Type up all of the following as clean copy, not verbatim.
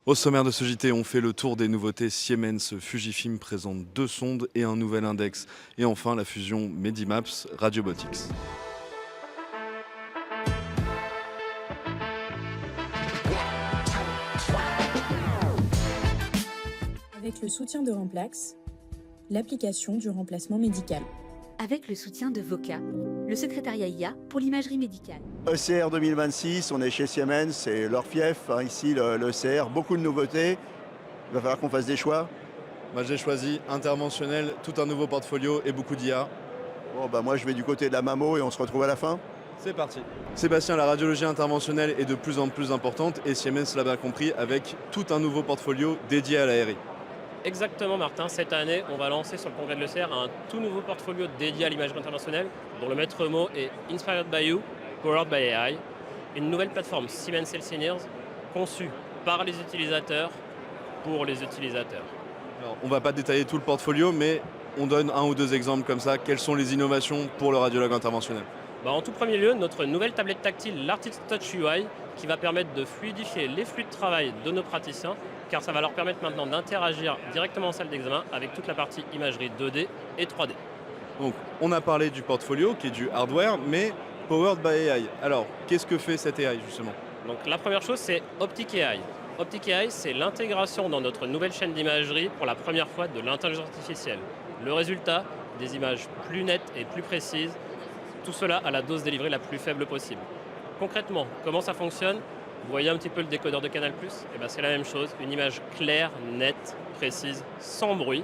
Au sommaire de ce JT, on fait le tour des nouveautés. Siemens Fujifilm présente 2 sondes et un nouvel index. Et enfin, la fusion Medimaps Radiobotics. Avec le soutien de Remplax, l'application du remplacement médical. Avec le soutien de VOCA, le secrétariat IA pour l'imagerie médicale. ECR 2026, on est chez Siemens, c'est leur fief, ici l'ECR, beaucoup de nouveautés. Il va falloir qu'on fasse des choix. J'ai choisi interventionnel, tout un nouveau portfolio et beaucoup d'IA. Moi je vais du côté de la mammo et on se retrouve à la fin. C'est parti. Sébastien, la radiologie interventionnelle est de plus en plus importante et Siemens l'a bien compris avec tout un nouveau portfolio dédié à la RI. Exactement Martin, cette année on va lancer sur le congrès de l'ECR un tout nouveau portfolio dédié à l'imagerie internationale dont le maître mot est Inspired by You, Powered by AI, une nouvelle plateforme Siemens Healthineers conçue par les utilisateurs pour les utilisateurs. Alors, on ne va pas détailler tout le portfolio, mais on donne un ou deux exemples comme ça. Quelles sont les innovations pour le radiologue interventionnel ? En tout premier lieu, notre nouvelle tablette tactile, l'Artist Touch UI, qui va permettre de fluidifier les flux de travail de nos praticiens, car ça va leur permettre maintenant d'interagir directement en salle d'examen avec toute la partie imagerie 2D et 3D. Donc, on a parlé du portfolio qui est du hardware, mais powered by AI. Alors, qu'est-ce que fait cette AI justement ? Donc, la première chose, c'est Optic AI. Optic AI, c'est l'intégration dans notre nouvelle chaîne d'imagerie pour la première fois de l'intelligence artificielle. Le résultat, des images plus nettes et plus précises, tout cela à la dose délivrée la plus faible possible. Concrètement, comment ça fonctionne ? Vous voyez un petit peu le décodeur de Canal+, c'est la même chose, une image claire, nette, précise, sans bruit,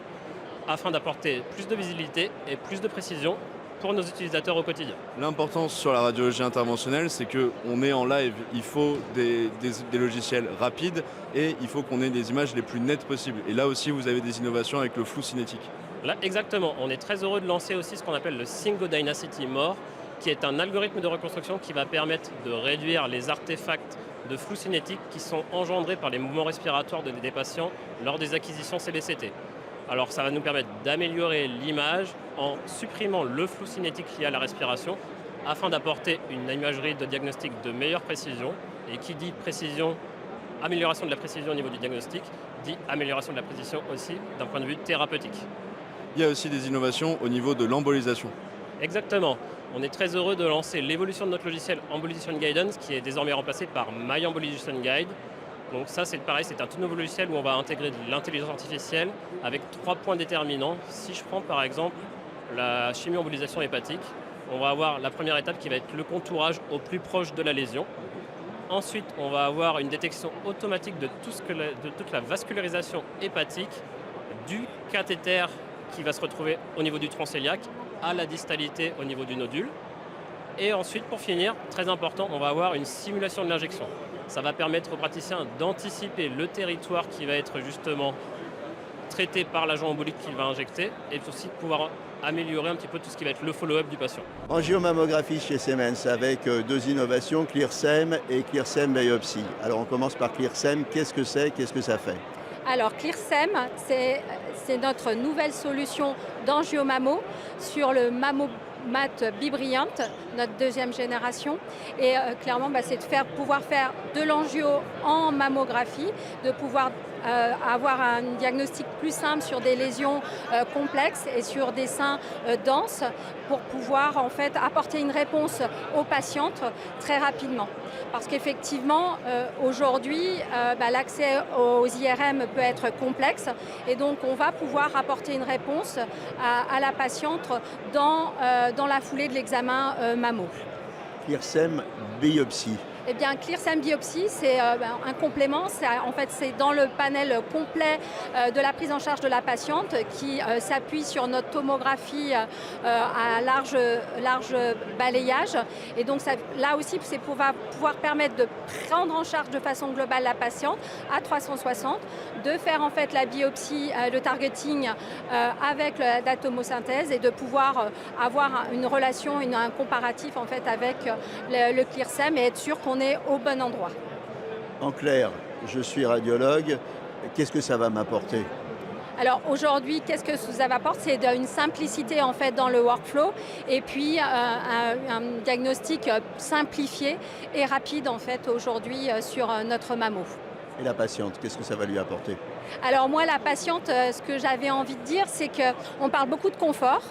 afin d'apporter plus de visibilité et plus de précision pour nos utilisateurs au quotidien. L'importance sur la radiologie interventionnelle, c'est qu'on est en live, il faut des logiciels rapides et il faut qu'on ait des images les plus nettes possibles. Et là aussi, vous avez des innovations avec le flou cinétique. Là, exactement. On est très heureux de lancer aussi ce qu'on appelle le Syngo Dynacity More, qui est un algorithme de reconstruction qui va permettre de réduire les artefacts de flou cinétique qui sont engendrés par les mouvements respiratoires des patients lors des acquisitions CBCT. Alors ça va nous permettre d'améliorer l'image en supprimant le flou cinétique lié à la respiration afin d'apporter une imagerie de diagnostic de meilleure précision. Et qui dit précision, amélioration de la précision au niveau du diagnostic, dit amélioration de la précision aussi d'un point de vue thérapeutique. Il y a aussi des innovations au niveau de l'embolisation. Exactement. On est très heureux de lancer l'évolution de notre logiciel Embolization Guidance qui est désormais remplacé par My Embolization Guide. Donc ça c'est pareil, c'est un tout nouveau logiciel où on va intégrer de l'intelligence artificielle avec 3 points déterminants. Si je prends par exemple la chimio-embolisation hépatique, on va avoir la première étape qui va être le contourage au plus proche de la lésion. Ensuite, on va avoir une détection automatique de toute la vascularisation hépatique du cathéter qui va se retrouver au niveau du tronc cœliaque à la distalité au niveau du nodule. Et ensuite, pour finir, très important, on va avoir une simulation de l'injection. Ça va permettre aux praticiens d'anticiper le territoire qui va être justement traité par l'agent embolique qu'il va injecter et aussi de pouvoir améliorer un petit peu tout ce qui va être le follow-up du patient. Angiomammographie chez Siemens avec 2 innovations, ClearSem et ClearSem Biopsy. Alors on commence par ClearSem, qu'est-ce que c'est, qu'est-ce que ça fait ? Alors ClearSem, c'est notre nouvelle solution d'angiomammo sur le Mammomat Brilliant, notre 2e génération. Et clairement, c'est de pouvoir faire de l'angio en mammographie, de pouvoir avoir un diagnostic plus simple sur des lésions complexes et sur des seins denses pour pouvoir en fait apporter une réponse aux patientes très rapidement. Parce qu'effectivement, aujourd'hui, l'accès aux IRM peut être complexe et donc on va pouvoir apporter une réponse à la patiente dans la foulée de l'examen mammo. ClearSem Biopsy. Eh bien, ClearSem Biopsy, c'est un complément. C'est dans le panel complet de la prise en charge de la patiente qui s'appuie sur notre tomographie à large balayage. Et donc, là aussi, c'est pour pouvoir permettre de prendre en charge de façon globale la patiente à 360, de faire en fait la biopsie, le targeting avec la tomosynthèse et de pouvoir avoir une relation, un comparatif en fait avec le ClearSem et être sûr qu'on est au bon endroit. En clair, je suis radiologue, qu'est-ce que ça va m'apporter ? Alors aujourd'hui, qu'est-ce que ça apporte ? C'est une simplicité en fait dans le workflow et puis un diagnostic simplifié et rapide en fait aujourd'hui sur notre mammo. Et la patiente, qu'est-ce que ça va lui apporter? Alors moi, la patiente, ce que j'avais envie de dire, c'est qu'on parle beaucoup de confort,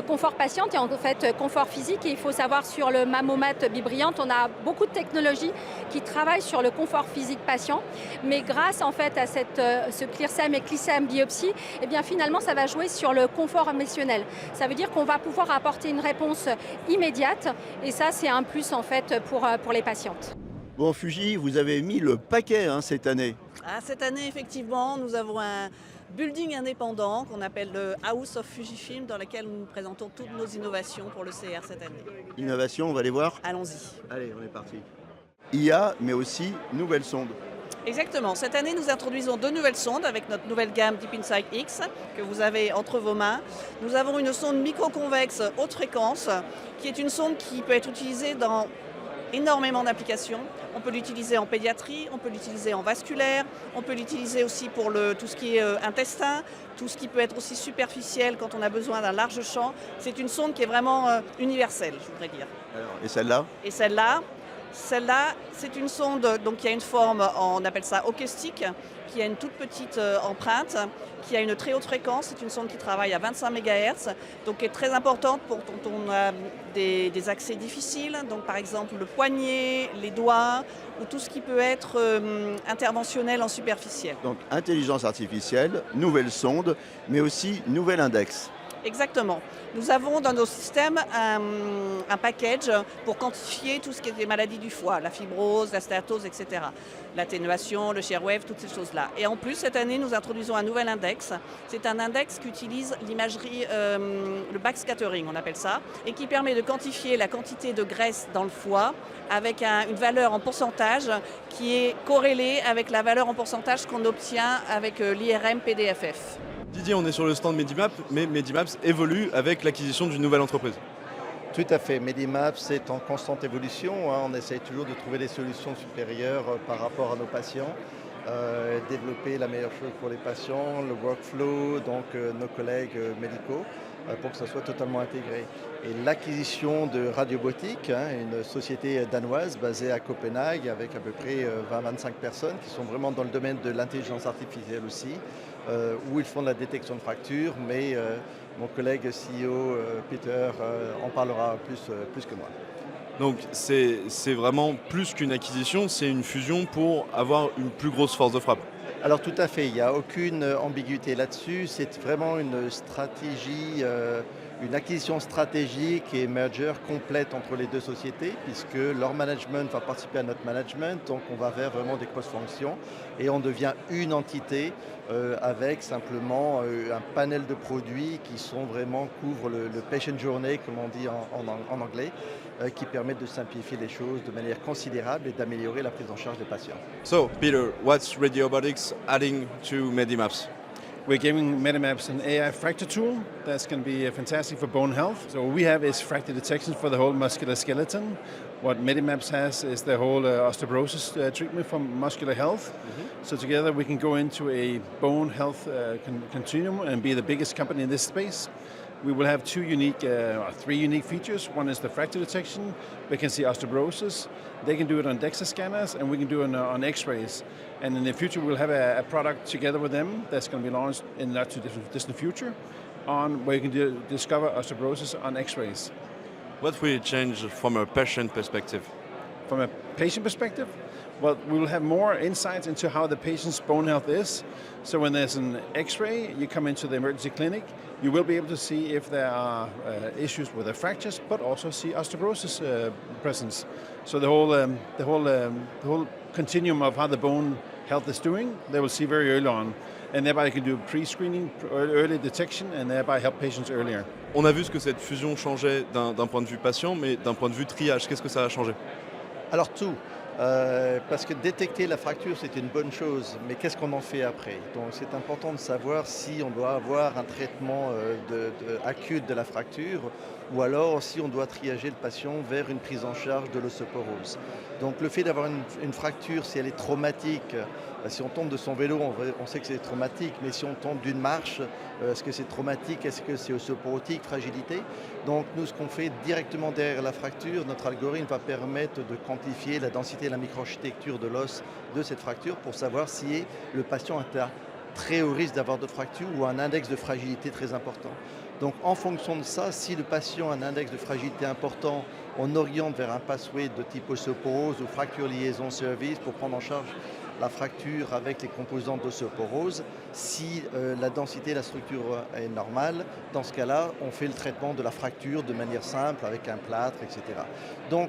confort patiente et en fait confort physique. Et il faut savoir sur le Mamomat Bibrillante, on a beaucoup de technologies qui travaillent sur le confort physique patient. Mais grâce en fait à ce ClearSem et ClearSem Biopsy, eh bien finalement ça va jouer sur le confort émotionnel. Ça veut dire qu'on va pouvoir apporter une réponse immédiate et ça c'est un plus en fait pour les patientes. Bon, Fuji, vous avez mis le paquet cette année. Cette année, effectivement, nous avons un building indépendant qu'on appelle le House of Fujifilm, dans lequel nous présentons toutes nos innovations pour le CR cette année. Innovation, on va les voir. Allons-y. Allez, on est parti. IA, mais aussi nouvelles sondes. Exactement. Cette année, nous introduisons 2 nouvelles sondes avec notre nouvelle gamme Deep Insight X que vous avez entre vos mains. Nous avons une sonde microconvexe haute fréquence qui est une sonde qui peut être utilisée dans énormément d'applications. On peut l'utiliser en pédiatrie, on peut l'utiliser en vasculaire, on peut l'utiliser aussi pour tout ce qui est intestin, tout ce qui peut être aussi superficiel quand on a besoin d'un large champ. C'est une sonde qui est vraiment universelle, je voudrais dire. Alors, et celle-là? Et celle-là, c'est une sonde donc, qui a une forme, on appelle ça acoustique, qui a une toute petite empreinte, qui a une très haute fréquence. C'est une sonde qui travaille à 25 MHz, donc qui est très importante pour quand on a des accès difficiles, donc par exemple le poignet, les doigts, ou tout ce qui peut être interventionnel en superficiel. Donc intelligence artificielle, nouvelle sonde, mais aussi nouvel index. Exactement. Nous avons dans nos systèmes un package pour quantifier tout ce qui est des maladies du foie, la fibrose, la stéatose, etc. L'atténuation, le shear wave, toutes ces choses-là. Et en plus, cette année, nous introduisons un nouvel index. C'est un index qui utilise l'imagerie, le backscattering, on appelle ça, et qui permet de quantifier la quantité de graisse dans le foie avec une valeur en pourcentage qui est corrélée avec la valeur en pourcentage qu'on obtient avec l'IRM PDFF. Didier, on est sur le stand Medimaps, mais Medimaps évolue avec l'acquisition d'une nouvelle entreprise. Tout à fait. Medimaps est en constante évolution. On essaye toujours de trouver des solutions supérieures par rapport à nos patients, développer la meilleure chose pour les patients, le workflow, donc nos collègues médicaux, pour que ça soit totalement intégré. Et l'acquisition de Radiobotique, une société danoise basée à Copenhague avec à peu près 20-25 personnes qui sont vraiment dans le domaine de l'intelligence artificielle aussi, où ils font de la détection de fractures, mais mon collègue CEO Peter en parlera plus que moi. Donc c'est vraiment plus qu'une acquisition, c'est une fusion pour avoir une plus grosse force de frappe. Alors tout à fait, il n'y a aucune ambiguïté là-dessus, c'est vraiment une stratégie, une acquisition stratégique et merger complète entre les deux sociétés, puisque leur management va participer à notre management, donc on va vers vraiment des cross-fonctions et on devient une entité avec simplement un panel de produits qui sont vraiment couvrent le patient journey, comme on dit en anglais, qui permettent de simplifier les choses de manière considérable et d'améliorer la prise en charge des patients. So, Peter, what's Radiobotics adding to Medimaps? We're giving Medimaps an AI fracture tool that's going to be fantastic for bone health. So what we have is fracture detection for the whole muscular skeleton. What Medimaps has is the whole osteoporosis treatment for muscular health. Mm-hmm. So together we can go into a bone health continuum and be the biggest company in this space. We will have three unique features. One is the fracture detection. We can see osteoporosis. They can do it on DEXA scanners, and we can do it on X-rays. And in the future, we'll have a product together with them that's going to be launched in the not too distant future, on where you can discover osteoporosis on X-rays. What will it change from a patient perspective? From a patient perspective, well, we will have more insights into how the patient's bone health is. So when there's an X-ray, you come into the emergency clinic, you will be able to see if there are issues with the fractures, but also see osteoporosis presence. So the whole continuum of how the bone health is doing, they will see very early on. And thereby you can do pre-screening, early detection, and thereby help patients earlier. On a vu ce que cette fusion changeait d'un point de vue patient, mais d'un point de vue triage, qu'est-ce que ça a changé? Alors tout. Parce que détecter la fracture, c'est une bonne chose, mais qu'est-ce qu'on en fait après? Donc c'est important de savoir si on doit avoir un traitement acute de la fracture ou alors si on doit triager le patient vers une prise en charge de l'ostéoporose. Donc le fait d'avoir une fracture, si elle est traumatique, si on tombe de son vélo, on sait que c'est traumatique, mais si on tombe d'une marche, est-ce que c'est traumatique, est-ce que c'est ostéoporotique, fragilité? Donc nous, ce qu'on fait directement derrière la fracture, notre algorithme va permettre de quantifier la densité et la microarchitecture de l'os de cette fracture pour savoir si le patient est à très haut risque d'avoir d'autres fractures ou un index de fragilité très important. Donc en fonction de ça, si le patient a un index de fragilité important, on oriente vers un pathway de type ostéoporose ou fracture liaison service pour prendre en charge la fracture avec les composants d'ostéoporose. Si la densité et la structure est normale, dans ce cas-là, on fait le traitement de la fracture de manière simple avec un plâtre, etc. Donc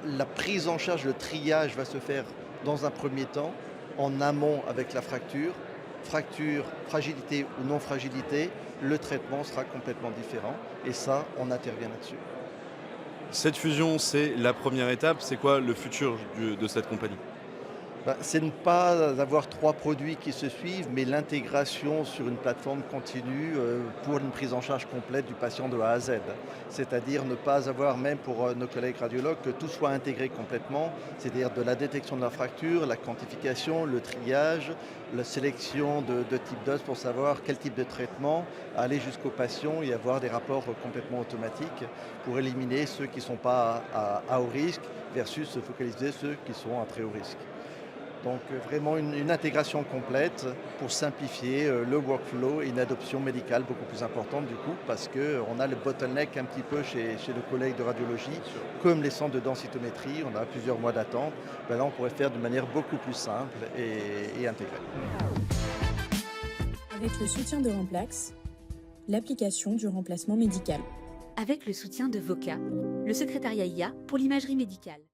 la prise en charge, le triage va se faire dans un premier temps en amont avec la fracture, fragilité ou non fragilité, le traitement sera complètement différent et ça, on intervient là-dessus. Cette fusion, c'est la première étape. C'est quoi le futur de cette compagnie? C'est ne pas avoir 3 produits qui se suivent, mais l'intégration sur une plateforme continue pour une prise en charge complète du patient de A à Z. C'est-à-dire ne pas avoir, même pour nos collègues radiologues, que tout soit intégré complètement, c'est-à-dire de la détection de la fracture, la quantification, le triage, la sélection de type d'os pour savoir quel type de traitement, aller jusqu'au patient et avoir des rapports complètement automatiques pour éliminer ceux qui ne sont pas à haut risque versus se focaliser sur ceux qui sont à très haut risque. Donc vraiment une intégration complète pour simplifier le workflow et une adoption médicale beaucoup plus importante du coup parce qu'on a le bottleneck un petit peu chez nos collègues de radiologie, comme les centres de densitométrie, on a plusieurs mois d'attente. Ben là on pourrait faire de manière beaucoup plus simple et intégrée. Avec le soutien de Remplax, l'application du remplacement médical. Avec le soutien de Voca, le secrétariat IA pour l'imagerie médicale.